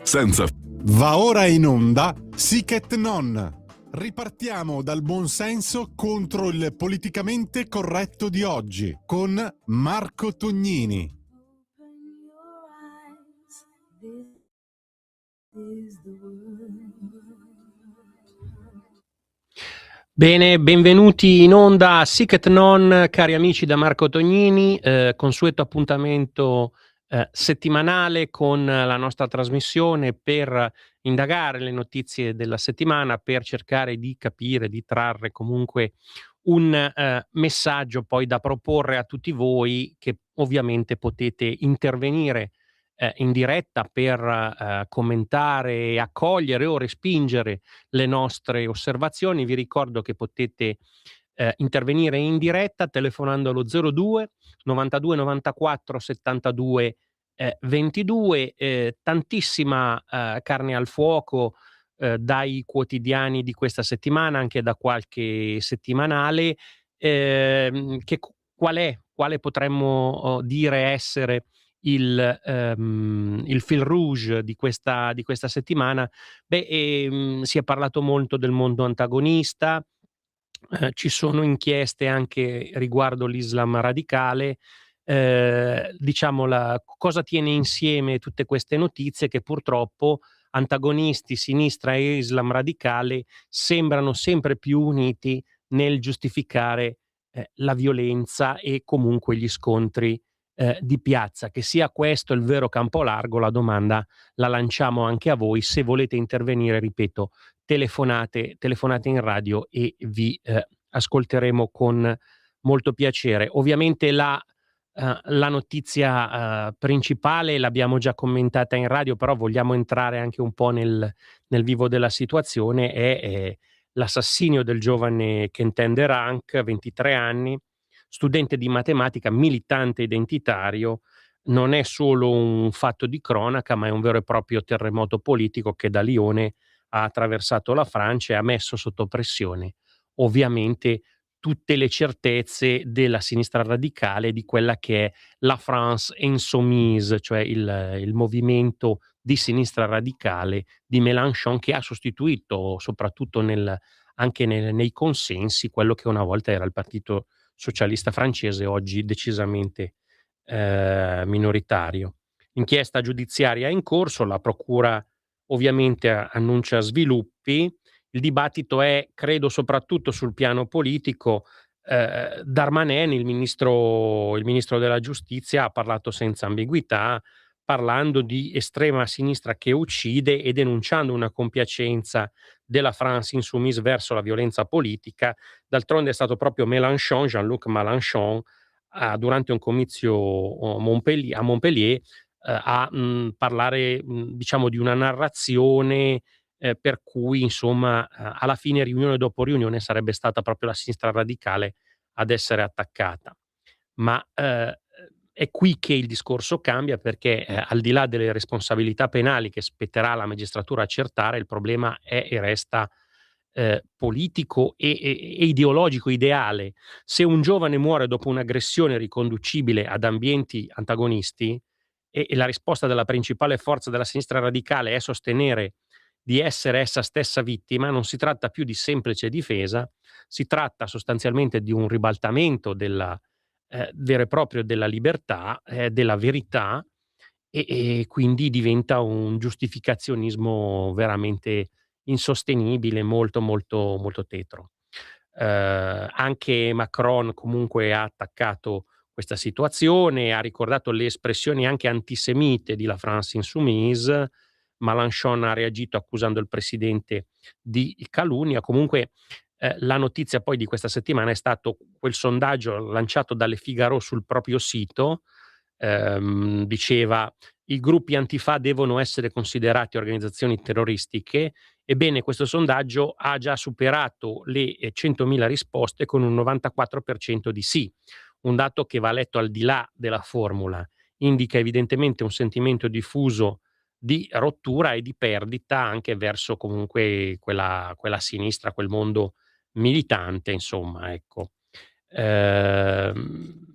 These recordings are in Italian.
senza... Va ora in onda Sic et Non. Ripartiamo dal buonsenso contro il politicamente corretto di oggi con Marco Tognini. Bene, benvenuti in onda a Sic et Non, cari amici, da Marco Tognini, consueto appuntamento settimanale con la nostra trasmissione per indagare le notizie della settimana, per cercare di capire, di trarre comunque un messaggio poi da proporre a tutti voi, che ovviamente potete intervenire in diretta per commentare, accogliere o respingere le nostre osservazioni. Vi ricordo che potete intervenire in diretta telefonando allo 02 92 94 72 22. Tantissima carne al fuoco dai quotidiani di questa settimana, anche da qualche settimanale. Quale potremmo dire essere il fil rouge di questa settimana? Si è parlato molto del mondo antagonista, ci sono inchieste anche riguardo l'Islam radicale. Diciamo, cosa tiene insieme tutte queste notizie? Che purtroppo antagonisti, sinistra e Islam radicale sembrano sempre più uniti nel giustificare la violenza e comunque gli scontri di piazza. Che sia questo il vero campo largo, la domanda la lanciamo anche a voi. Se volete intervenire, ripeto, telefonate in radio e vi ascolteremo con molto piacere. Ovviamente la notizia principale l'abbiamo già commentata in radio, però vogliamo entrare anche un po' nel vivo della situazione. È l'assassinio del giovane Quentin Deranque, 23 anni, studente di matematica, militante identitario. Non è solo un fatto di cronaca, ma è un vero e proprio terremoto politico che da Lione ha attraversato la Francia e ha messo sotto pressione ovviamente tutte le certezze della sinistra radicale, di quella che è la France Insoumise, cioè il movimento di sinistra radicale di Mélenchon, che ha sostituito soprattutto nei consensi quello che una volta era il Partito Socialista francese, oggi decisamente minoritario. Inchiesta giudiziaria è in corso, la procura ovviamente annuncia sviluppi. Il dibattito è, credo, soprattutto sul piano politico. Darmanin, il ministro della giustizia, ha parlato senza ambiguità, parlando di estrema sinistra che uccide e denunciando una compiacenza della France Insoumise verso la violenza politica. D'altronde è stato proprio Mélenchon, Jean-Luc Mélenchon, durante un comizio a Montpellier, a parlare, diciamo, di una narrazione per cui insomma alla fine, riunione dopo riunione, sarebbe stata proprio la sinistra radicale ad essere attaccata. Ma è qui che il discorso cambia, perché al di là delle responsabilità penali che spetterà alla magistratura accertare, il problema è e resta politico e ideologico, ideale. Se un giovane muore dopo un'aggressione riconducibile ad ambienti antagonisti e la risposta della principale forza della sinistra radicale è sostenere di essere essa stessa vittima, non si tratta più di semplice difesa, si tratta sostanzialmente di un ribaltamento della vero e proprio della libertà, della verità, e quindi diventa un giustificazionismo veramente insostenibile, molto, molto, molto tetro. Anche Macron comunque ha attaccato questa situazione, ha ricordato le espressioni anche antisemite di La France Insoumise. Mélenchon ha reagito accusando il presidente di calunnia. Comunque la notizia poi di questa settimana è stato quel sondaggio lanciato dalle Figaro sul proprio sito. Diceva: i gruppi antifa devono essere considerati organizzazioni terroristiche. Ebbene, questo sondaggio ha già superato le 100.000 risposte, con un 94% di sì, un dato che va letto al di là della formula. Indica evidentemente un sentimento diffuso di rottura e di perdita anche verso comunque quella sinistra, quel mondo militante, insomma, ecco. Ehm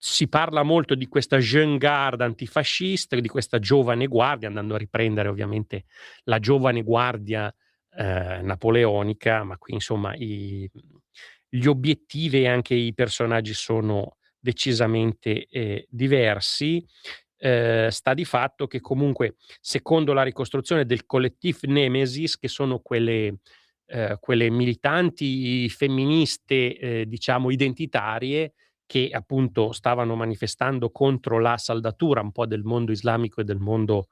si parla molto di questa jeune garde antifascista, di questa giovane guardia, andando a riprendere ovviamente la giovane guardia napoleonica, ma qui insomma gli obiettivi e anche i personaggi sono decisamente diversi. Sta di fatto che comunque, secondo la ricostruzione del Collectif Nemesis, che sono quelle militanti femministe, diciamo identitarie, che appunto stavano manifestando contro la saldatura un po' del mondo islamico e del mondo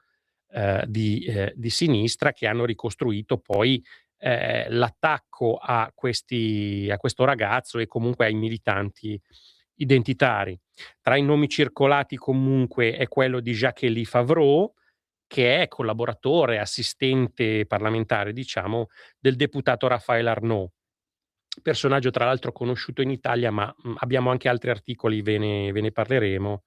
di sinistra, che hanno ricostruito poi l'attacco a questo ragazzo e comunque ai militanti identitari. Tra i nomi circolati comunque è quello di Jacques-Élie Favreau, che è collaboratore, assistente parlamentare diciamo, del deputato Raphaël Arnaud. Personaggio tra l'altro conosciuto in Italia, ma, abbiamo anche altri articoli, ve ne parleremo.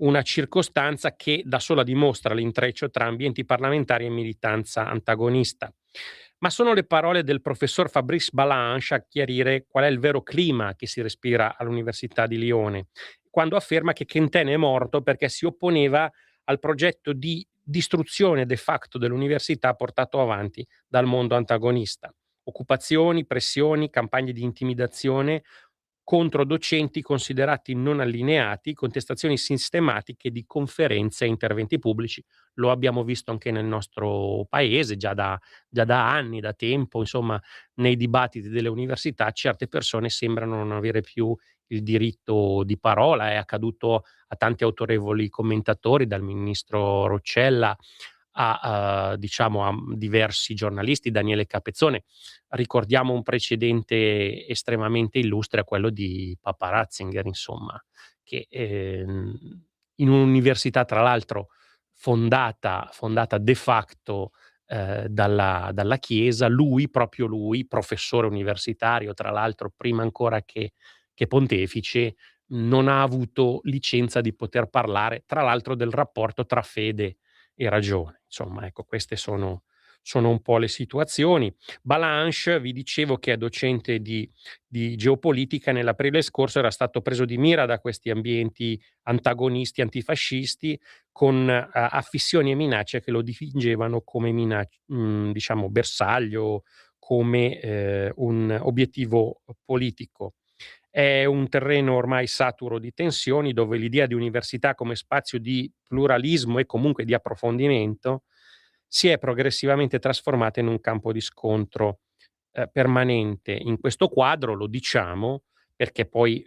Una circostanza che da sola dimostra l'intreccio tra ambienti parlamentari e militanza antagonista. Ma sono le parole del professor Fabrice Balanche a chiarire qual è il vero clima che si respira all'Università di Lione, quando afferma che Quentin è morto perché si opponeva al progetto di distruzione de facto dell'università portato avanti dal mondo antagonista. Occupazioni, pressioni, campagne di intimidazione contro docenti considerati non allineati, contestazioni sistematiche di conferenze e interventi pubblici. Lo abbiamo visto anche nel nostro paese già da anni, da tempo, insomma, nei dibattiti delle università certe persone sembrano non avere più il diritto di parola. È accaduto a tanti autorevoli commentatori, dal ministro Roccella diciamo a diversi giornalisti, Daniele Capezzone. Ricordiamo un precedente estremamente illustre, quello di Papa Ratzinger, insomma, che, in un'università tra l'altro fondata de facto, dalla Chiesa, proprio lui, professore universitario tra l'altro, prima ancora che pontefice, non ha avuto licenza di poter parlare, tra l'altro, del rapporto tra fede e ragione. Insomma, ecco, queste sono un po' le situazioni. Balanche, vi dicevo che è docente di geopolitica, nell'aprile scorso era stato preso di mira da questi ambienti antagonisti, antifascisti, con affissioni e minacce che lo dipingevano come diciamo bersaglio, come un obiettivo politico. È un terreno ormai saturo di tensioni, dove l'idea di università come spazio di pluralismo e comunque di approfondimento si è progressivamente trasformata in un campo di scontro permanente. In questo quadro, lo diciamo, perché poi,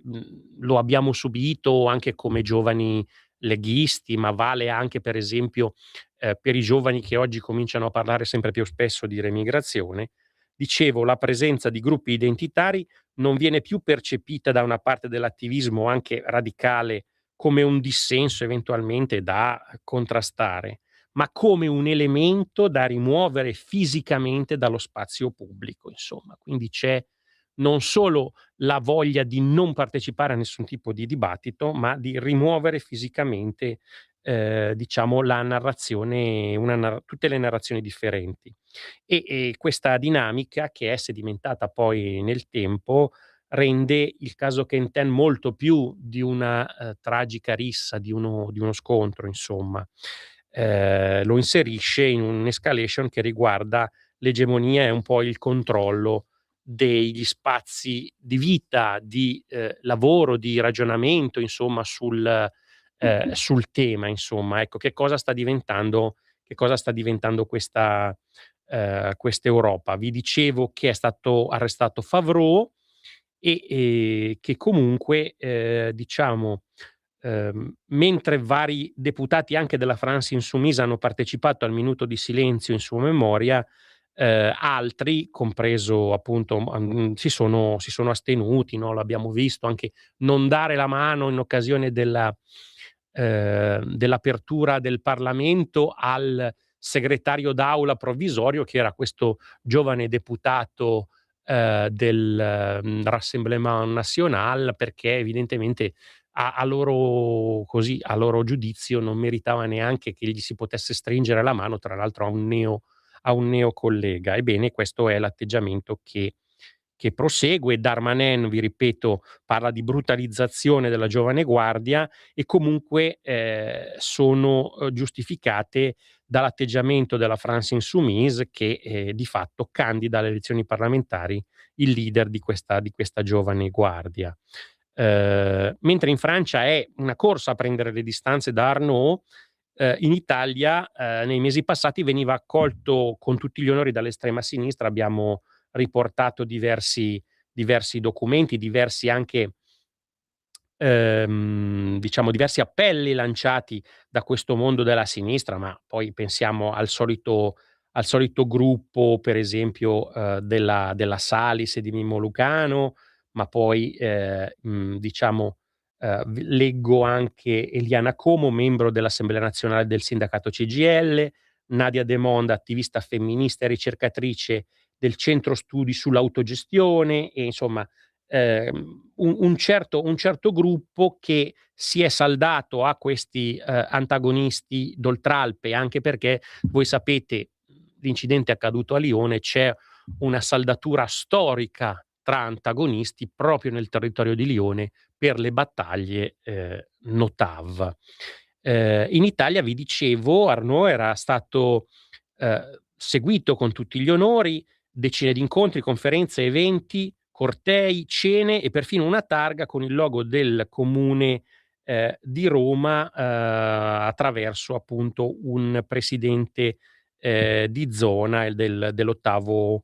lo abbiamo subito anche come giovani leghisti, ma vale anche per esempio, per i giovani che oggi cominciano a parlare sempre più spesso di remigrazione. Dicevo, la presenza di gruppi identitari non viene più percepita da una parte dell'attivismo anche radicale come un dissenso eventualmente da contrastare, ma come un elemento da rimuovere fisicamente dallo spazio pubblico, insomma. Quindi c'è non solo la voglia di non partecipare a nessun tipo di dibattito, ma di rimuovere fisicamente, diciamo la narrazione, tutte le narrazioni differenti. E questa dinamica, che è sedimentata poi nel tempo, rende il caso Quentin molto più di una tragica rissa, di uno scontro, insomma. Lo inserisce in un'escalation che riguarda l'egemonia e un po' il controllo degli spazi di vita, di lavoro, di ragionamento, insomma, sul tema, insomma. Ecco, che cosa sta diventando questa Europa. Vi dicevo che è stato arrestato Favreau che comunque, diciamo, mentre vari deputati anche della France Insoumise hanno partecipato al minuto di silenzio in sua memoria, altri, compreso appunto, si sono astenuti, no, l'abbiamo visto anche non dare la mano in occasione dell'apertura del Parlamento al segretario d'aula provvisorio, che era questo giovane deputato del Rassemblement National, perché evidentemente a loro giudizio non meritava neanche che gli si potesse stringere la mano, tra l'altro a un neo collega. Ebbene, questo è l'atteggiamento che che prosegue. Darmanin, vi ripeto, parla di brutalizzazione della giovane guardia e comunque sono giustificate dall'atteggiamento della France Insoumise che di fatto candida alle elezioni parlamentari il leader di questa giovane guardia. Mentre in Francia è una corsa a prendere le distanze da Arnault, in Italia nei mesi passati veniva accolto con tutti gli onori dall'estrema sinistra. Abbiamo riportato diversi documenti, diversi anche diciamo diversi appelli lanciati da questo mondo della sinistra, ma poi pensiamo al solito gruppo, per esempio, della Salis e di Mimmo Lucano, ma poi, diciamo, leggo anche Eliana Como, membro dell'Assemblea nazionale del sindacato CGIL, Nadia De Monde, attivista femminista e ricercatrice del Centro Studi sull'Autogestione, e insomma un certo gruppo che si è saldato a questi antagonisti d'Oltralpe, anche perché voi sapete l'incidente accaduto a Lione, c'è una saldatura storica tra antagonisti proprio nel territorio di Lione per le battaglie Notav. In Italia, vi dicevo, Arnaud era stato seguito con tutti gli onori, decine di incontri, conferenze, eventi, cortei, cene e perfino una targa con il logo del comune di Roma attraverso appunto un presidente di zona dell'ottavo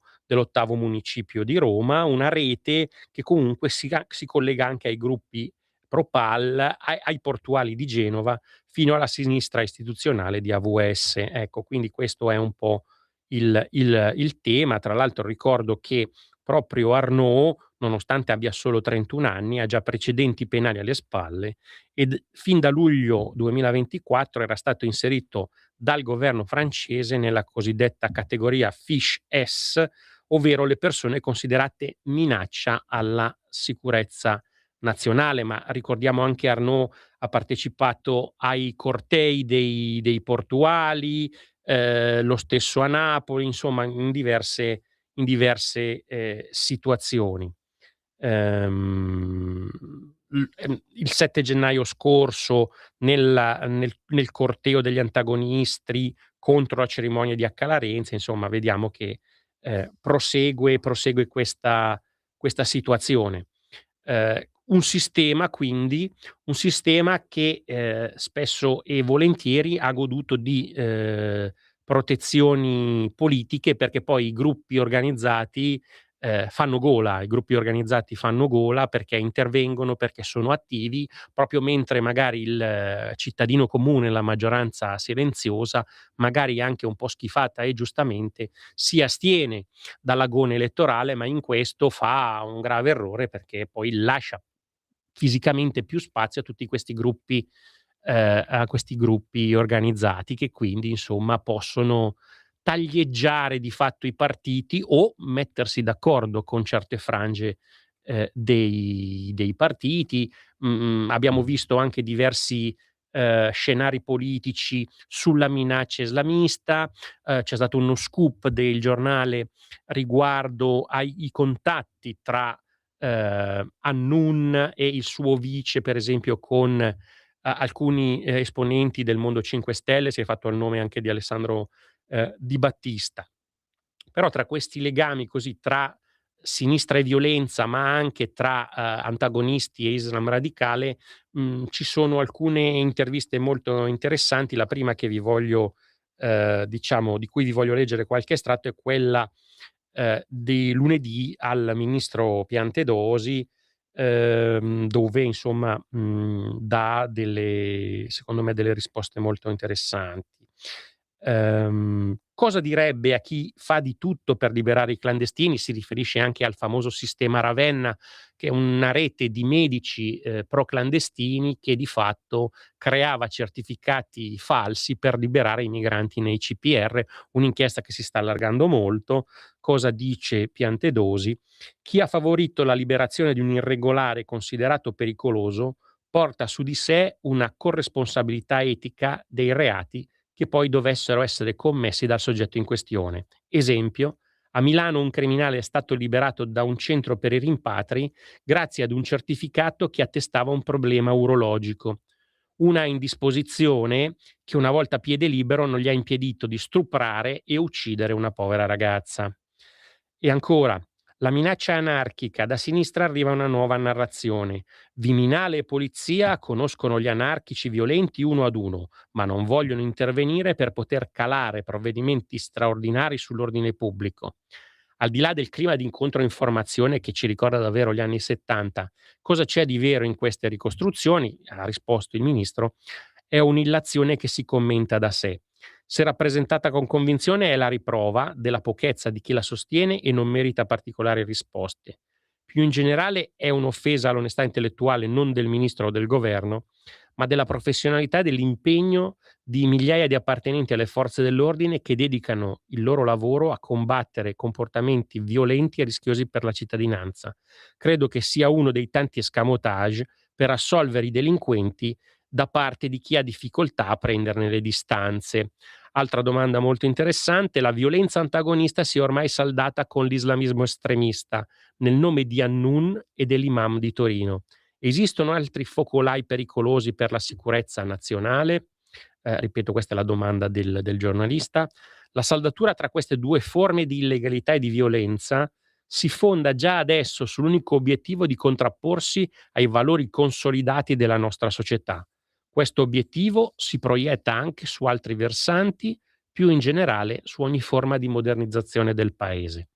municipio di Roma, una rete che comunque si collega anche ai gruppi pro-PAL, ai portuali di Genova, fino alla sinistra istituzionale di AVS. Ecco, quindi questo è un po' il tema. Tra l'altro ricordo che proprio Arnaud, nonostante abbia solo 31 anni, ha già precedenti penali alle spalle ed fin da luglio 2024 era stato inserito dal governo francese nella cosiddetta categoria Fiche S, ovvero le persone considerate minaccia alla sicurezza nazionale. Ma ricordiamo anche Arnaud ha partecipato ai cortei dei portuali, lo stesso a Napoli, insomma in diverse situazioni. Il 7 gennaio scorso nel corteo degli antagonisti contro la cerimonia di Accalarenza, insomma vediamo che prosegue questa situazione. Un sistema quindi, un sistema che spesso e volentieri ha goduto di protezioni politiche, perché poi i gruppi organizzati fanno gola perché intervengono, perché sono attivi, proprio mentre magari il cittadino comune, la maggioranza silenziosa, magari anche un po' schifata e giustamente, si astiene dall'agone elettorale, ma in questo fa un grave errore perché poi lascia fisicamente più spazio a questi gruppi organizzati che quindi insomma possono taglieggiare di fatto i partiti o mettersi d'accordo con certe frange dei partiti. Abbiamo visto anche diversi scenari politici sulla minaccia islamista. C'è stato uno scoop del giornale riguardo ai contatti tra Annun e il suo vice, per esempio, con alcuni esponenti del mondo 5 Stelle. Si è fatto il nome anche di Alessandro Di Battista. Però tra questi legami così tra sinistra e violenza, ma anche tra antagonisti e Islam radicale, ci sono alcune interviste molto interessanti. La prima che vi voglio diciamo di cui vi voglio leggere qualche estratto è quella di lunedì al ministro Piantedosi, dove insomma dà delle secondo me delle risposte molto interessanti. Cosa direbbe a chi fa di tutto per liberare i clandestini? Si riferisce anche al famoso sistema Ravenna, che è una rete di medici pro-clandestini che di fatto creava certificati falsi per liberare i migranti nei CPR, un'inchiesta che si sta allargando molto. Cosa dice Piantedosi? Chi ha favorito la liberazione di un irregolare considerato pericoloso porta su di sé una corresponsabilità etica dei reati che poi dovessero essere commessi dal soggetto in questione. Esempio, A Milano un criminale è stato liberato da un centro per i rimpatri grazie ad un certificato che attestava un problema urologico. Una indisposizione che una volta a piede libero non gli ha impedito di stuprare e uccidere una povera ragazza. E ancora, la minaccia anarchica, da sinistra arriva una nuova narrazione. Viminale e polizia conoscono gli anarchici violenti uno ad uno, ma non vogliono intervenire per poter calare provvedimenti straordinari sull'ordine pubblico. Al di là del clima di incontro e informazione che ci ricorda davvero gli anni 70, cosa c'è di vero in queste ricostruzioni? Ha risposto il ministro, è un'illazione che si commenta da sé. Se rappresentata con convinzione è la riprova della pochezza di chi la sostiene e non merita particolari risposte. Più in generale è un'offesa all'onestà intellettuale non del ministro o del governo, ma della professionalità e dell'impegno di migliaia di appartenenti alle forze dell'ordine che dedicano il loro lavoro a combattere comportamenti violenti e rischiosi per la cittadinanza. Credo che sia uno dei tanti escamotage per assolvere i delinquenti da parte di chi ha difficoltà a prenderne le distanze. Altra domanda molto interessante: la violenza antagonista si è ormai saldata con l'islamismo estremista nel nome di Annun e dell'imam di Torino. Esistono altri focolai pericolosi per la sicurezza nazionale? Ripeto, questa è la domanda del giornalista. La saldatura tra queste due forme di illegalità e di violenza si fonda già adesso sull'unico obiettivo di contrapporsi ai valori consolidati della nostra società. Questo obiettivo si proietta anche su altri versanti, più in generale su ogni forma di modernizzazione del paese.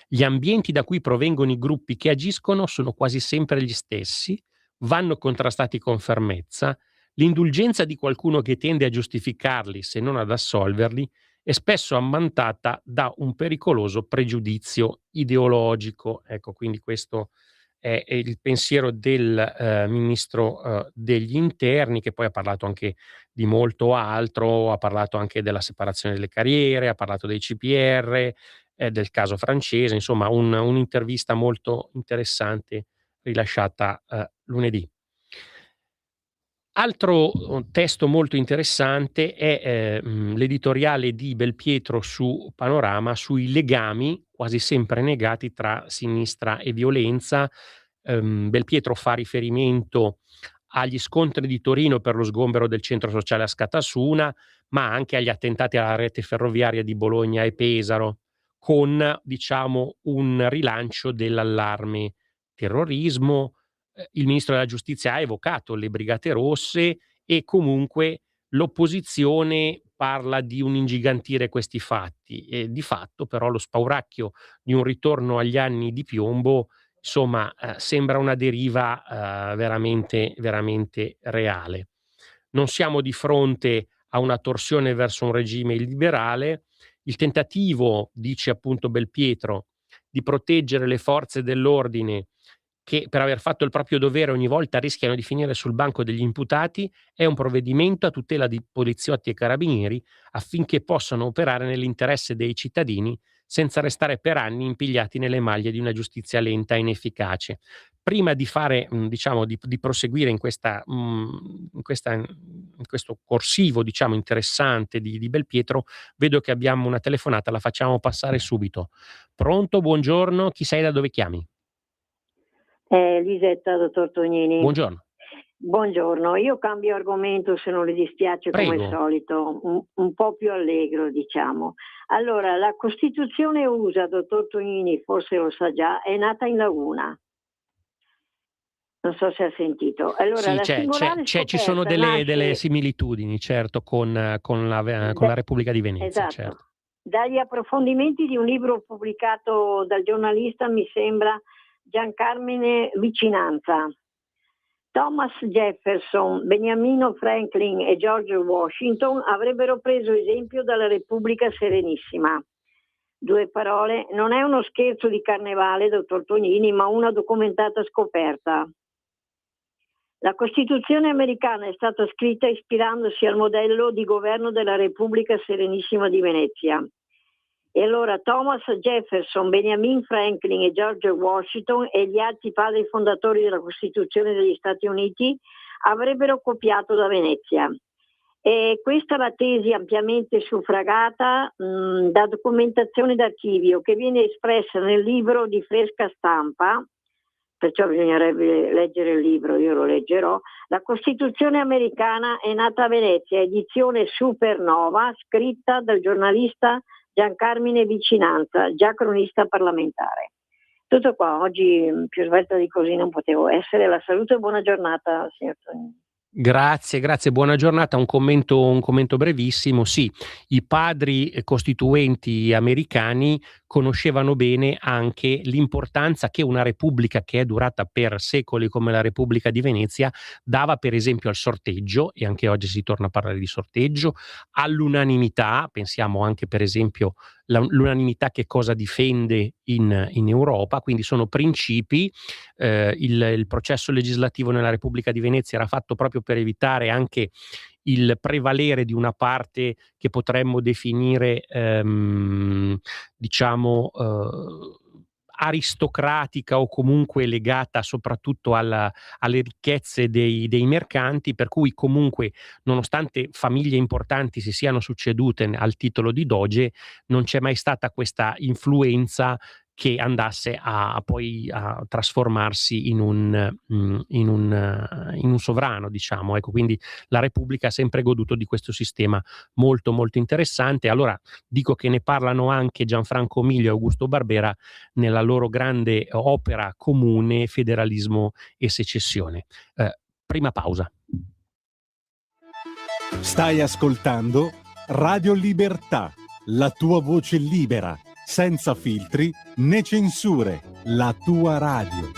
Gli ambienti da cui provengono i gruppi che agiscono sono quasi sempre gli stessi, vanno contrastati con fermezza, l'indulgenza di qualcuno che tende a giustificarli se non ad assolverli è spesso ammantata da un pericoloso pregiudizio ideologico. Ecco, quindi questo è il pensiero del ministro degli interni, che poi ha parlato anche di molto altro, ha parlato anche della separazione delle carriere, ha parlato dei CPR, del caso francese, insomma un'intervista molto interessante rilasciata lunedì. Altro testo molto interessante è l'editoriale di Belpietro su Panorama sui legami, quasi sempre negati, tra sinistra e violenza. Belpietro fa riferimento agli scontri di Torino per lo sgombero del centro sociale a Scatasuna, ma anche agli attentati alla rete ferroviaria di Bologna e Pesaro, con diciamo un rilancio dell'allarme terrorismo. Il ministro della giustizia ha evocato le Brigate Rosse e comunque l'opposizione parla di un ingigantire questi fatti e di fatto però lo spauracchio di un ritorno agli anni di piombo, insomma, sembra una deriva, veramente veramente reale. Non siamo di fronte a una torsione verso un regime illiberale. Il tentativo, dice appunto Belpietro, di proteggere le forze dell'ordine che per aver fatto il proprio dovere ogni volta rischiano di finire sul banco degli imputati, è un provvedimento a tutela di poliziotti e carabinieri affinché possano operare nell'interesse dei cittadini senza restare per anni impigliati nelle maglie di una giustizia lenta e inefficace. Prima di fare, diciamo, di proseguire in questo corsivo, diciamo, interessante di Belpietro, vedo che abbiamo una telefonata, la facciamo passare subito. Pronto, buongiorno, chi sei, da dove chiami? Lisetta, dottor Tognini. Buongiorno. Buongiorno, io cambio argomento se non le dispiace. Prego. Come al solito, un po' più allegro, diciamo. Allora, la Costituzione USA, dottor Tognini, forse lo sa già, è nata in Laguna. Non so se ha sentito. Allora, Sì, la singolare ci sono scoperta delle similitudini, certo, con la Repubblica di Venezia, esatto. certo. Dagli approfondimenti di un libro pubblicato dal giornalista, mi sembra, Giancarmine Vicinanza. Thomas Jefferson, Beniamino Franklin e George Washington avrebbero preso esempio dalla Repubblica Serenissima. Due parole, non è uno scherzo di carnevale, dottor Tognini, ma una documentata scoperta. La Costituzione americana è stata scritta ispirandosi al modello di governo della Repubblica Serenissima di Venezia. E allora Thomas Jefferson, Benjamin Franklin e George Washington e gli altri padri fondatori della Costituzione degli Stati Uniti avrebbero copiato da Venezia. E questa è la tesi ampiamente suffragata da documentazione d'archivio che viene espressa nel libro di fresca stampa, perciò bisognerebbe leggere il libro, io lo leggerò. La Costituzione americana è nata a Venezia, edizione Supernova, scritta dal giornalista Giancarmine Vicinanza, già cronista parlamentare. Tutto qua, oggi più svelta di così non potevo essere. La saluto e buona giornata, signor Tonini. Grazie, buona giornata. Un commento brevissimo. Sì, i padri costituenti americani conoscevano bene anche l'importanza che una repubblica che è durata per secoli come la Repubblica di Venezia dava, per esempio, al sorteggio, e anche oggi si torna a parlare di sorteggio, all'unanimità. Pensiamo anche, per esempio, l'unanimità che cosa difende in Europa, quindi sono principi. Il processo legislativo nella Repubblica di Venezia era fatto proprio per evitare anche il prevalere di una parte che potremmo definire aristocratica o comunque legata soprattutto alle ricchezze dei mercanti, per cui comunque, nonostante famiglie importanti si siano succedute al titolo di doge, non c'è mai stata questa influenza che andasse poi a trasformarsi in un sovrano, diciamo. Ecco, quindi la Repubblica ha sempre goduto di questo sistema molto molto interessante. Allora dico che ne parlano anche Gianfranco Miglio e Augusto Barbera nella loro grande opera comune Federalismo e secessione. Prima pausa. Stai ascoltando Radio Libertà, la tua voce libera, senza filtri né censure, la tua radio.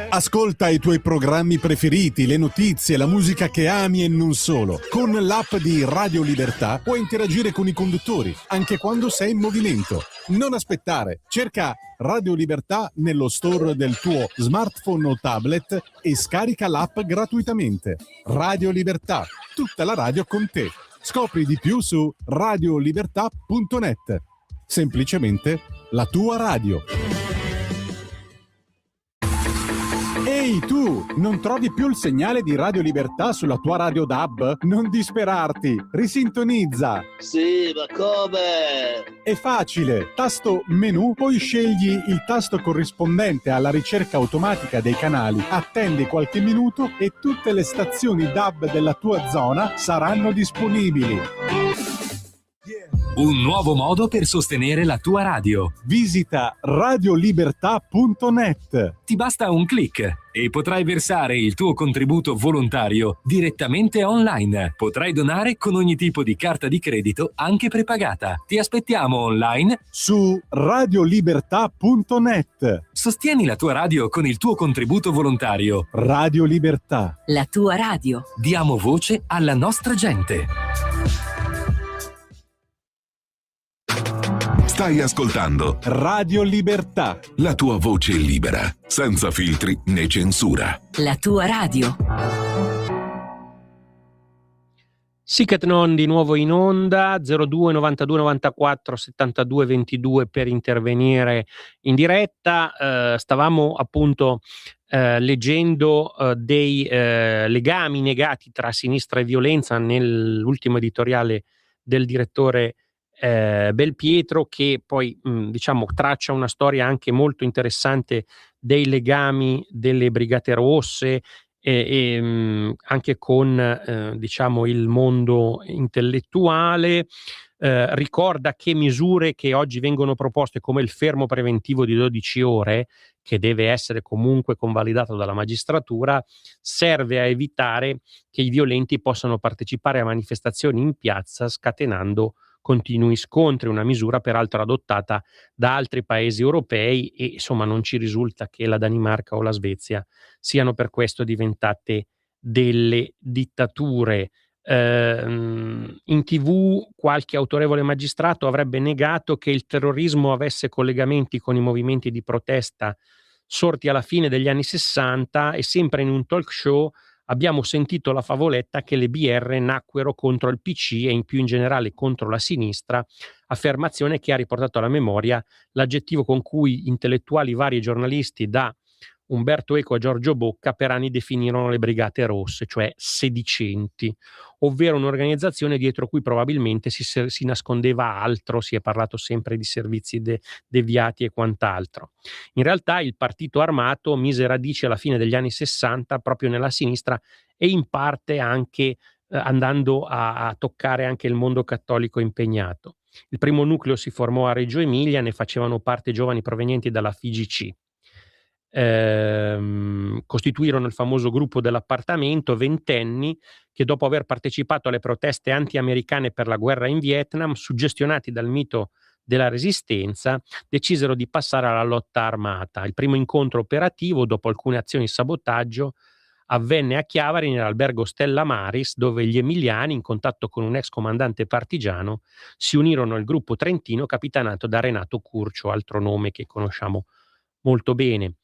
Ascolta i tuoi programmi preferiti, le notizie, la musica che ami e non solo. Con l'app di Radio Libertà puoi interagire con i conduttori, anche quando sei in movimento. Non aspettare, cerca Radio Libertà nello store del tuo smartphone o tablet e scarica l'app gratuitamente. Radio Libertà, tutta la radio con te. Scopri di più su radiolibertà.net. Semplicemente la tua radio. Ehi tu, non trovi più il segnale di Radio Libertà sulla tua radio DAB? Non disperarti, risintonizza. Sì, ma come? È facile, tasto menu, poi scegli il tasto corrispondente alla ricerca automatica dei canali, attendi qualche minuto e tutte le stazioni DAB della tua zona saranno disponibili. Un nuovo modo per sostenere la tua radio. Visita radiolibertà.net. Ti basta un click e potrai versare il tuo contributo volontario direttamente online. Potrai donare con ogni tipo di carta di credito, anche prepagata. Ti aspettiamo online su radiolibertà.net. Sostieni la tua radio con il tuo contributo volontario. Radio Libertà. La tua radio. Diamo voce alla nostra gente. Stai ascoltando Radio Libertà, la tua voce libera, senza filtri né censura. La tua radio. Sic et non di nuovo in onda, 02 92 94 72 22 per intervenire in diretta. Stavamo appunto leggendo dei legami negati tra sinistra e violenza nell'ultimo editoriale del direttore Belpietro, che poi traccia una storia anche molto interessante dei legami delle Brigate Rosse e anche con il mondo intellettuale. Ricorda che misure che oggi vengono proposte, come il fermo preventivo di 12 ore, che deve essere comunque convalidato dalla magistratura, serve a evitare che i violenti possano partecipare a manifestazioni in piazza, scatenando continui scontri, una misura peraltro adottata da altri paesi europei, e insomma non ci risulta che la Danimarca o la Svezia siano per questo diventate delle dittature. In TV qualche autorevole magistrato avrebbe negato che il terrorismo avesse collegamenti con i movimenti di protesta sorti alla fine degli anni 60, e sempre in un talk show abbiamo sentito la favoletta che le BR nacquero contro il PC e più in generale contro la sinistra, affermazione che ha riportato alla memoria l'aggettivo con cui intellettuali vari e giornalisti da Umberto Eco e Giorgio Bocca per anni definirono le Brigate Rosse, cioè sedicenti, ovvero un'organizzazione dietro cui probabilmente si nascondeva altro, si è parlato sempre di servizi deviati e quant'altro. In realtà il partito armato mise radici alla fine degli anni 60 proprio nella sinistra e in parte anche andando a toccare anche il mondo cattolico impegnato. Il primo nucleo si formò a Reggio Emilia, ne facevano parte giovani provenienti dalla FIGC. Costituirono il famoso gruppo dell'appartamento, ventenni, che dopo aver partecipato alle proteste anti-americane per la guerra in Vietnam, suggestionati dal mito della resistenza, decisero di passare alla lotta armata. Il primo incontro operativo, dopo alcune azioni di sabotaggio, avvenne a Chiavari nell'albergo Stella Maris, dove gli emiliani, in contatto con un ex comandante partigiano, si unirono al gruppo trentino capitanato da Renato Curcio, altro nome che conosciamo molto bene.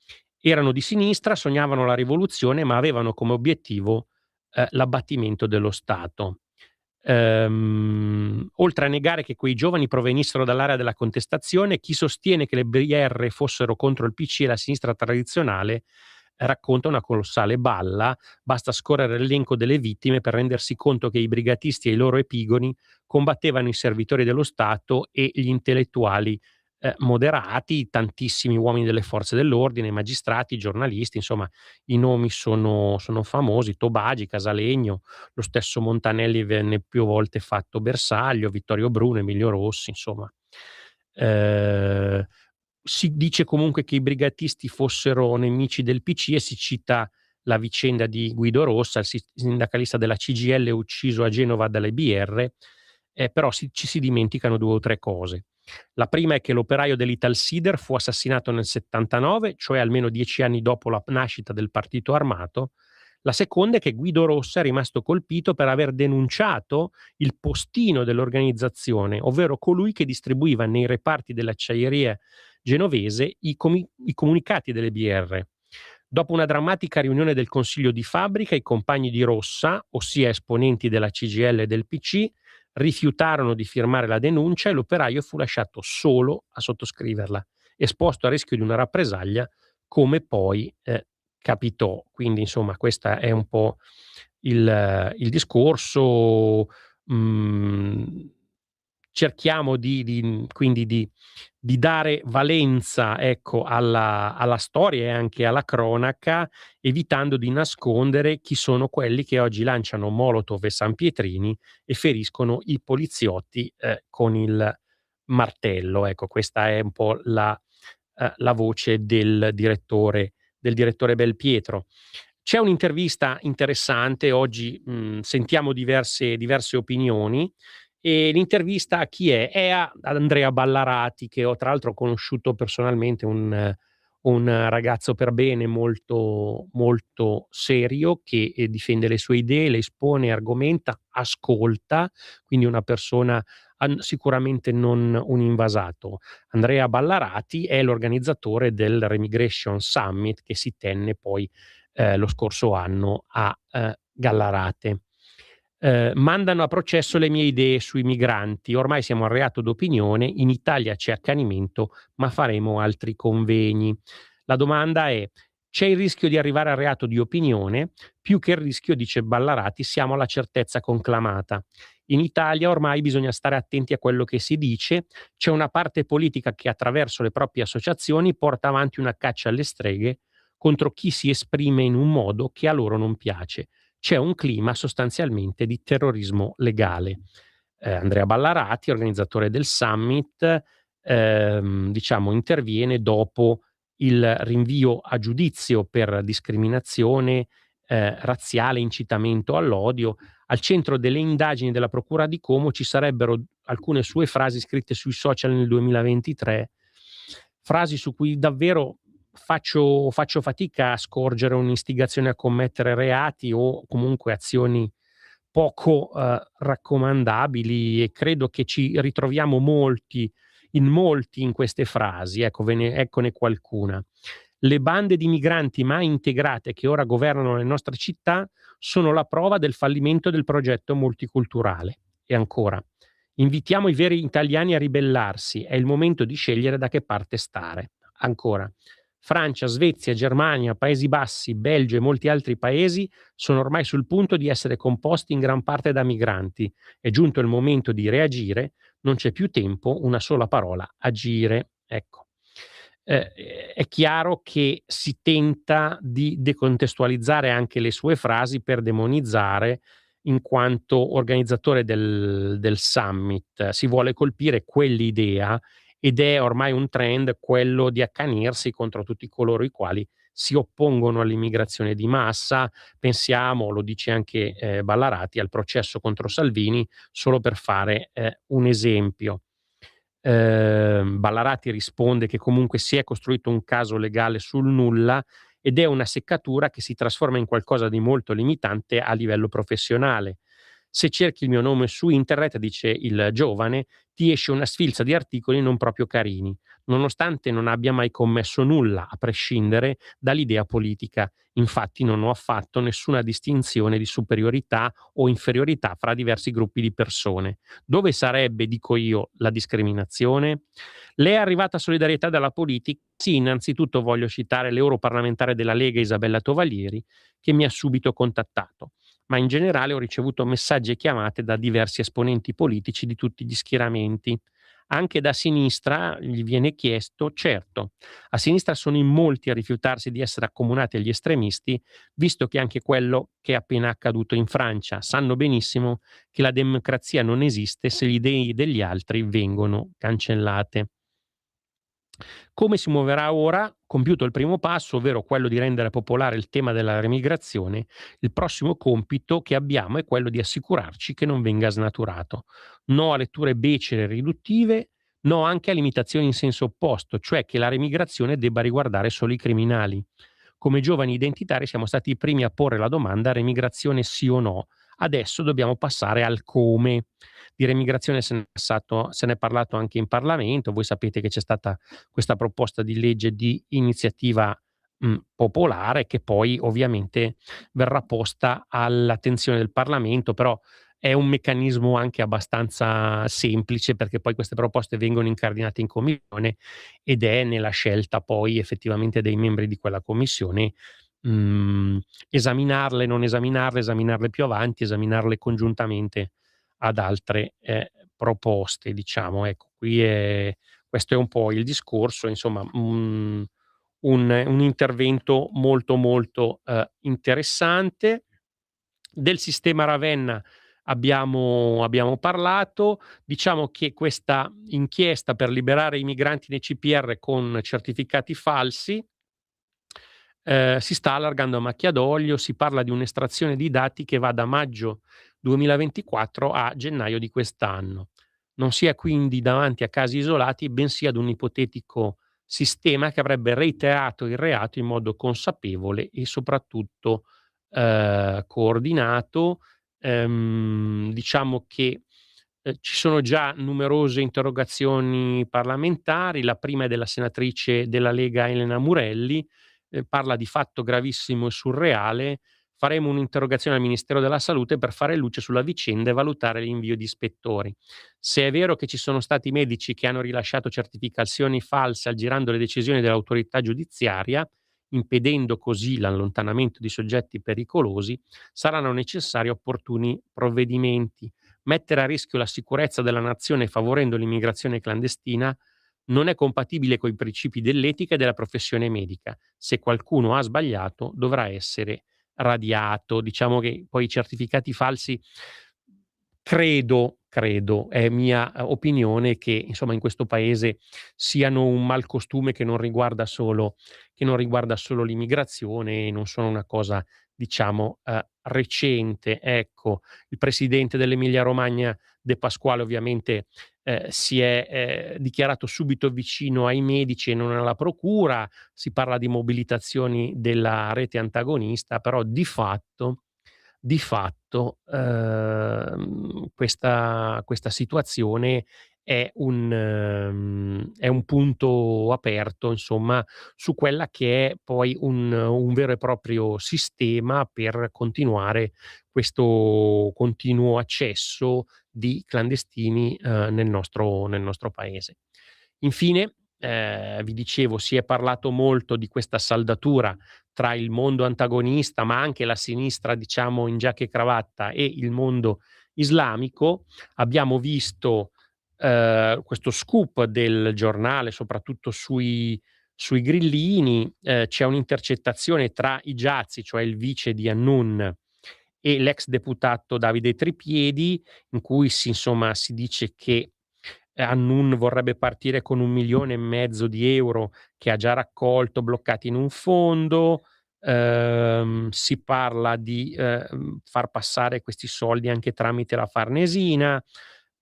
Erano di sinistra, sognavano la rivoluzione, ma avevano come obiettivo l'abbattimento dello Stato. Oltre a negare che quei giovani provenissero dall'area della contestazione, chi sostiene che le BR fossero contro il PC e la sinistra tradizionale racconta una colossale balla. Basta scorrere l'elenco delle vittime per rendersi conto che i brigatisti e i loro epigoni combattevano i servitori dello Stato e gli intellettuali moderati, tantissimi uomini delle forze dell'ordine, magistrati, giornalisti, insomma i nomi sono famosi: Tobagi, Casalegno, lo stesso Montanelli venne più volte fatto bersaglio, Vittorio Bruno, Emilio Rossi, insomma. Si dice comunque che i brigatisti fossero nemici del PC e si cita la vicenda di Guido Rossa, il sindacalista della CGIL ucciso a Genova dalle BR, però ci si dimenticano 2 o 3 cose. La prima è che l'operaio dell'Italsider fu assassinato nel 79, cioè almeno 10 anni dopo la nascita del partito armato. La seconda è che Guido Rossa è rimasto colpito per aver denunciato il postino dell'organizzazione, ovvero colui che distribuiva nei reparti dell'acciaieria genovese i comunicati delle BR. Dopo una drammatica riunione del consiglio di fabbrica, i compagni di Rossa, ossia esponenti della CGIL e del PC, rifiutarono di firmare la denuncia e l'operaio fu lasciato solo a sottoscriverla, esposto a rischio di una rappresaglia, come poi capitò. Quindi insomma questo è un po' il discorso. Cerchiamo quindi di dare valenza, ecco, alla storia e anche alla cronaca, evitando di nascondere chi sono quelli che oggi lanciano Molotov e Sanpietrini e feriscono i poliziotti con il martello. Ecco, questa è un po' la voce del direttore Belpietro. C'è un'intervista interessante oggi, sentiamo diverse opinioni. E l'intervista a chi è? È a Andrea Ballarati, che ho tra l'altro conosciuto personalmente, un ragazzo per bene, molto, molto serio, che difende le sue idee, le espone, argomenta, ascolta, quindi una persona sicuramente non un invasato. Andrea Ballarati è l'organizzatore del Remigration Summit che si tenne poi lo scorso anno a Gallarate. Mandano a processo le mie idee sui migranti, ormai siamo al reato d'opinione, in Italia c'è accanimento, ma faremo altri convegni. La domanda è: c'è il rischio di arrivare al reato di opinione? Più che il rischio, dice Ballarati, siamo alla certezza conclamata. In Italia ormai bisogna stare attenti a quello che si dice, c'è una parte politica che attraverso le proprie associazioni porta avanti una caccia alle streghe contro chi si esprime in un modo che a loro non piace. C'è un clima sostanzialmente di terrorismo legale. Andrea Ballarati, organizzatore del summit, interviene dopo il rinvio a giudizio per discriminazione razziale, incitamento all'odio. Al centro delle indagini della Procura di Como ci sarebbero alcune sue frasi scritte sui social nel 2023, frasi su cui davvero faccio fatica a scorgere un'istigazione a commettere reati o comunque azioni poco raccomandabili, e credo che ci ritroviamo molti in queste frasi. Eccone qualcuna. Le bande di migranti mai integrate che ora governano le nostre città sono la prova del fallimento del progetto multiculturale. E ancora: invitiamo i veri italiani a ribellarsi, è il momento di scegliere da che parte stare. Ancora: Francia, Svezia, Germania, Paesi Bassi, Belgio e molti altri paesi sono ormai sul punto di essere composti in gran parte da migranti. È giunto il momento di reagire, non c'è più tempo, una sola parola: agire. Ecco. È chiaro che si tenta di decontestualizzare anche le sue frasi per demonizzare, in quanto organizzatore del summit. Si vuole colpire quell'idea ed è ormai un trend quello di accanirsi contro tutti coloro i quali si oppongono all'immigrazione di massa. Pensiamo, lo dice anche Ballarati, al processo contro Salvini, solo per fare un esempio. Ballarati risponde che comunque si è costruito un caso legale sul nulla ed è una seccatura che si trasforma in qualcosa di molto limitante a livello professionale. Se cerchi il mio nome su internet, dice il giovane, ti esce una sfilza di articoli non proprio carini, nonostante non abbia mai commesso nulla, a prescindere dall'idea politica. Infatti non ho affatto nessuna distinzione di superiorità o inferiorità fra diversi gruppi di persone. Dove sarebbe, dico io, la discriminazione? Le è arrivata solidarietà dalla politica? Sì, innanzitutto voglio citare l'europarlamentare della Lega Isabella Tovaglieri, che mi ha subito contattato, ma in generale ho ricevuto messaggi e chiamate da diversi esponenti politici di tutti gli schieramenti. Anche da sinistra gli viene chiesto, certo, a sinistra sono in molti a rifiutarsi di essere accomunati agli estremisti, visto che anche quello che è appena accaduto in Francia sanno benissimo che la democrazia non esiste se le idee degli altri vengono cancellate. Come si muoverà ora? Compiuto il primo passo, ovvero quello di rendere popolare il tema della remigrazione, il prossimo compito che abbiamo è quello di assicurarci che non venga snaturato. No a letture becere e riduttive, no anche a limitazioni in senso opposto, cioè che la remigrazione debba riguardare solo i criminali. Come giovani identitari siamo stati i primi a porre la domanda: remigrazione sì o no? Adesso dobbiamo passare al come. Di remigrazione se ne è parlato anche in Parlamento. Voi sapete che c'è stata questa proposta di legge di iniziativa popolare, che poi ovviamente verrà posta all'attenzione del Parlamento, però è un meccanismo anche abbastanza semplice, perché poi queste proposte vengono incardinate in commissione ed è nella scelta poi effettivamente dei membri di quella commissione esaminarle, non esaminarle, esaminarle più avanti, esaminarle congiuntamente ad altre proposte, diciamo. Ecco, questo è un po' il discorso, insomma. Un intervento molto molto interessante. Del sistema Ravenna abbiamo parlato. Diciamo che questa inchiesta per liberare i migranti nei CPR con certificati falsi si sta allargando a macchia d'olio. Si parla di un'estrazione di dati che va da maggio 2024 a gennaio di quest'anno. Non si è quindi davanti a casi isolati, bensì ad un ipotetico sistema che avrebbe reiterato il reato in modo consapevole e soprattutto coordinato. Diciamo che ci sono già numerose interrogazioni parlamentari. La prima è della senatrice della Lega Elena Murelli, parla di fatto gravissimo e surreale. Faremo un'interrogazione al Ministero della Salute per fare luce sulla vicenda e valutare l'invio di ispettori. Se è vero che ci sono stati medici che hanno rilasciato certificazioni false aggirando le decisioni dell'autorità giudiziaria, impedendo così l'allontanamento di soggetti pericolosi, saranno necessari opportuni provvedimenti. Mettere a rischio la sicurezza della nazione favorendo l'immigrazione clandestina non è compatibile coi principi dell'etica e della professione medica. Se qualcuno ha sbagliato, dovrà essere radiato. Diciamo che poi i certificati falsi, credo, è mia opinione, che insomma in questo paese siano un malcostume che non riguarda solo l'immigrazione, e non sono una cosa, diciamo, recente. Ecco, il presidente dell'Emilia Romagna De Pasquale ovviamente si è dichiarato subito vicino ai medici e non alla procura. Si parla di mobilitazioni della rete antagonista, però di fatto questa situazione è un punto aperto, insomma, su quella che è poi un vero e proprio sistema per continuare questo continuo accesso di clandestini nel nostro paese. Infine, vi dicevo, si è parlato molto di questa saldatura tra il mondo antagonista, ma anche la sinistra, diciamo, in giacca e cravatta, e il mondo islamico. Abbiamo visto questo scoop del giornale, soprattutto sui grillini. C'è un'intercettazione tra Ijazi, cioè il vice di Annun, e l'ex deputato Davide Tripiedi, in cui si dice che Annun vorrebbe partire con 1,5 milioni di euro che ha già raccolto, bloccati in un fondo. Si parla di far passare questi soldi anche tramite la Farnesina.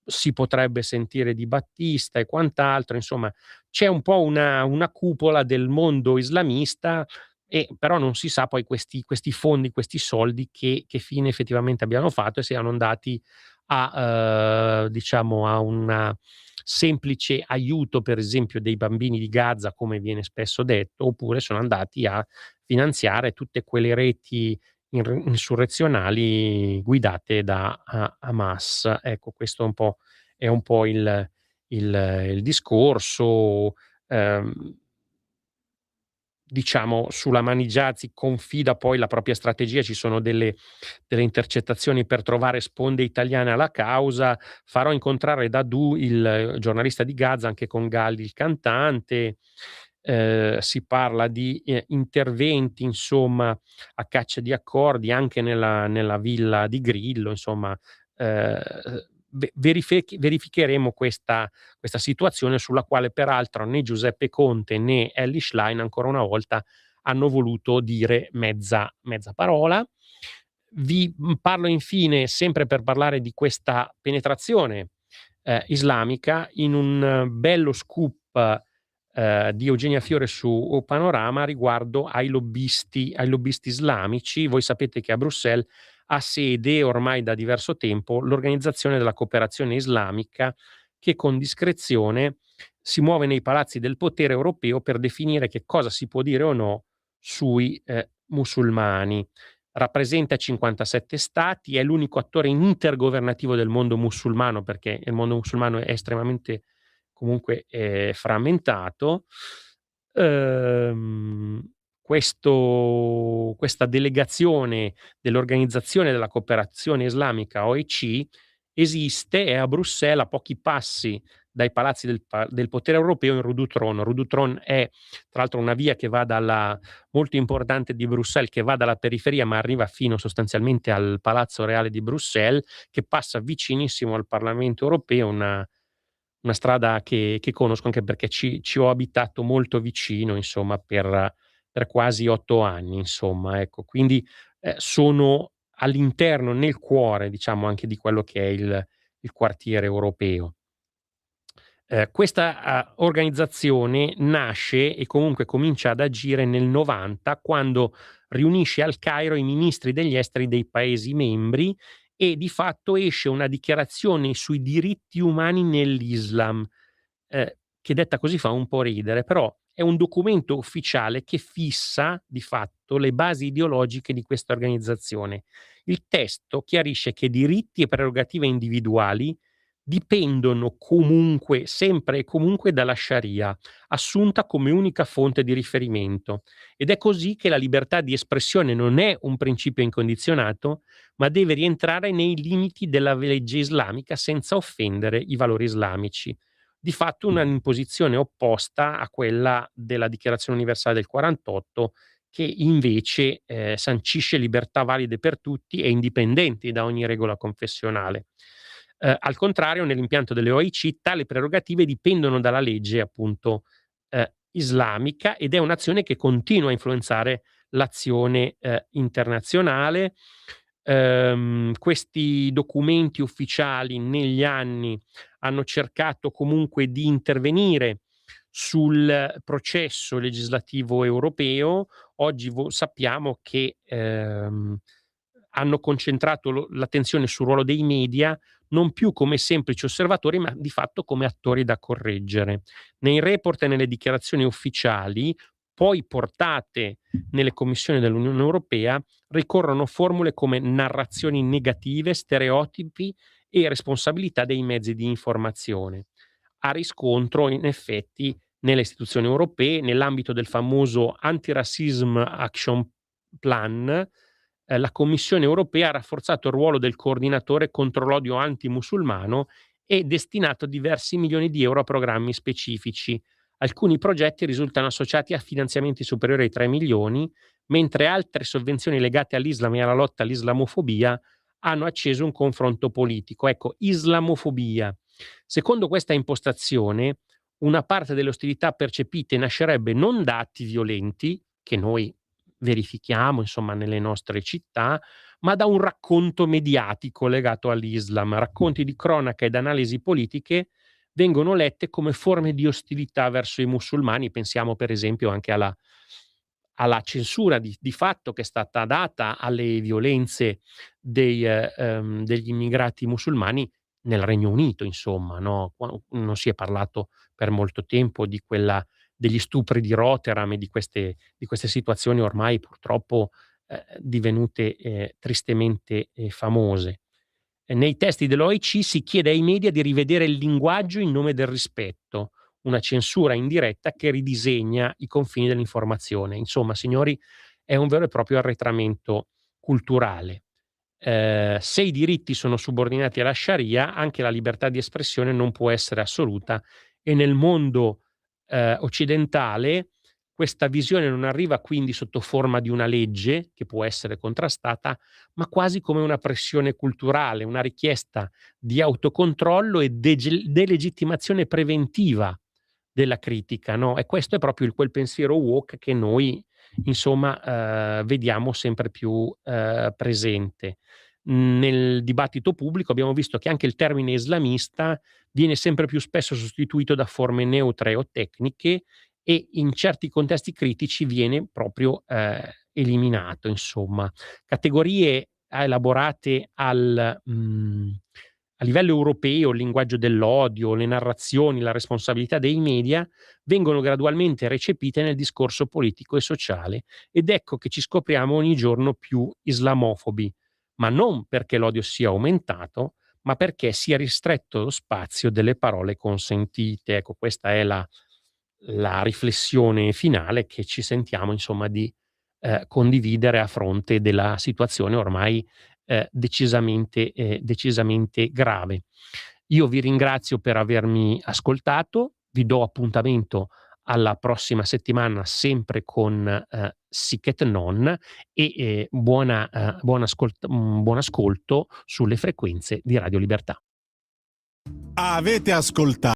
Si potrebbe sentire Di Battista e quant'altro. Insomma, c'è un po' una cupola del mondo islamista, e però non si sa poi questi fondi, questi soldi che fine effettivamente abbiano fatto, e se siano andati a diciamo, a una semplice aiuto, per esempio, dei bambini di Gaza, come viene spesso detto, oppure sono andati a finanziare tutte quelle reti insurrezionali guidate da Hamas. Ecco, questo è un po' il discorso. Ehm, diciamo, sulla Manigiazi confida poi la propria strategia. Ci sono delle intercettazioni per trovare sponde italiane alla causa. Farò incontrare Dadù, il giornalista di Gaza, anche con Galli, il cantante. Si parla di interventi, insomma, a caccia di accordi anche nella villa di Grillo. Insomma, verificheremo questa situazione, sulla quale peraltro né Giuseppe Conte né Elly Schlein ancora una volta hanno voluto dire mezza parola. Vi parlo infine, sempre per parlare di questa penetrazione islamica, in un bello scoop di Eugenia Fiore su Panorama riguardo ai lobbisti islamici. Voi sapete che a Bruxelles ha sede ormai da diverso tempo l'Organizzazione della Cooperazione Islamica, che con discrezione si muove nei palazzi del potere europeo per definire che cosa si può dire o no sui musulmani. Rappresenta 57 stati, è l'unico attore intergovernativo del mondo musulmano, perché il mondo musulmano è estremamente comunque frammentato. Questa delegazione dell'Organizzazione della Cooperazione Islamica, OEC, esiste, è a Bruxelles, a pochi passi dai palazzi del potere europeo, in Rue du Trône. Rue du Trône è tra l'altro una via che va molto importante di Bruxelles, che va dalla periferia ma arriva fino sostanzialmente al Palazzo Reale di Bruxelles, che passa vicinissimo al Parlamento europeo. Una strada che conosco, anche perché ci ho abitato molto vicino, insomma, per quasi 8 anni, insomma, ecco. Quindi sono all'interno, nel cuore, diciamo, anche di quello che è il quartiere europeo. Questa organizzazione nasce e comunque comincia ad agire nel 90, quando riunisce al Cairo i ministri degli esteri dei Paesi membri, e di fatto esce una dichiarazione sui diritti umani nell'Islam, che detta così fa un po' ridere, però è un documento ufficiale che fissa di fatto le basi ideologiche di questa organizzazione. Il testo chiarisce che diritti e prerogative individuali dipendono comunque, sempre e comunque, dalla Sharia, assunta come unica fonte di riferimento, ed è così che la libertà di espressione non è un principio incondizionato, ma deve rientrare nei limiti della legge islamica senza offendere i valori islamici. Di fatto una imposizione opposta a quella della Dichiarazione Universale del 48, che invece sancisce libertà valide per tutti e indipendenti da ogni regola confessionale. Al contrario, nell'impianto delle OIC tali prerogative dipendono dalla legge, appunto, islamica, ed è un'azione che continua a influenzare l'azione internazionale. Questi documenti ufficiali negli anni hanno cercato comunque di intervenire sul processo legislativo europeo. Oggi sappiamo che hanno concentrato l'attenzione sul ruolo dei media, non più come semplici osservatori, ma di fatto come attori da correggere. Nei report e nelle dichiarazioni ufficiali, poi portate nelle commissioni dell'Unione Europea, ricorrono formule come narrazioni negative, stereotipi e responsabilità dei mezzi di informazione. A riscontro, in effetti, nelle istituzioni europee, nell'ambito del famoso Anti-Racism Action Plan. La Commissione europea ha rafforzato il ruolo del coordinatore contro l'odio antimusulmano e destinato diversi milioni di euro a programmi specifici. Alcuni progetti risultano associati a finanziamenti superiori ai 3 milioni, mentre altre sovvenzioni legate all'Islam e alla lotta all'islamofobia hanno acceso un confronto politico. Ecco, islamofobia. Secondo questa impostazione, una parte delle ostilità percepite nascerebbe non da atti violenti, che noi verifichiamo, insomma, nelle nostre città, ma da un racconto mediatico legato all'Islam. Racconti di cronaca ed analisi politiche vengono lette come forme di ostilità verso i musulmani. Pensiamo per esempio anche alla censura di fatto che è stata data alle violenze degli immigrati musulmani nel Regno Unito, insomma, no? Non si è parlato per molto tempo degli stupri di Rotterdam e di queste situazioni ormai purtroppo divenute tristemente famose. Nei testi dell'OIC si chiede ai media di rivedere il linguaggio in nome del rispetto, una censura indiretta che ridisegna i confini dell'informazione. Insomma, signori, è un vero e proprio arretramento culturale. Se i diritti sono subordinati alla Sharia, anche la libertà di espressione non può essere assoluta, e nel mondo occidentale questa visione non arriva quindi sotto forma di una legge che può essere contrastata, ma quasi come una pressione culturale, una richiesta di autocontrollo e delegittimazione preventiva della critica, no? E questo è proprio quel pensiero woke che noi, insomma, vediamo sempre più presente. Nel dibattito pubblico abbiamo visto che anche il termine islamista viene sempre più spesso sostituito da forme neutre o tecniche, e in certi contesti critici viene proprio eliminato, insomma. Categorie elaborate a livello europeo, il linguaggio dell'odio, le narrazioni, la responsabilità dei media, vengono gradualmente recepite nel discorso politico e sociale, ed ecco che ci scopriamo ogni giorno più islamofobi, ma non perché l'odio sia aumentato, ma perché sia ristretto lo spazio delle parole consentite. Ecco, questa è la riflessione finale che ci sentiamo, insomma, di condividere a fronte della situazione ormai decisamente grave. Io vi ringrazio per avermi ascoltato, vi do appuntamento alla prossima settimana sempre con Sic et Non, e buon ascolto sulle frequenze di Radio Libertà. Avete ascoltato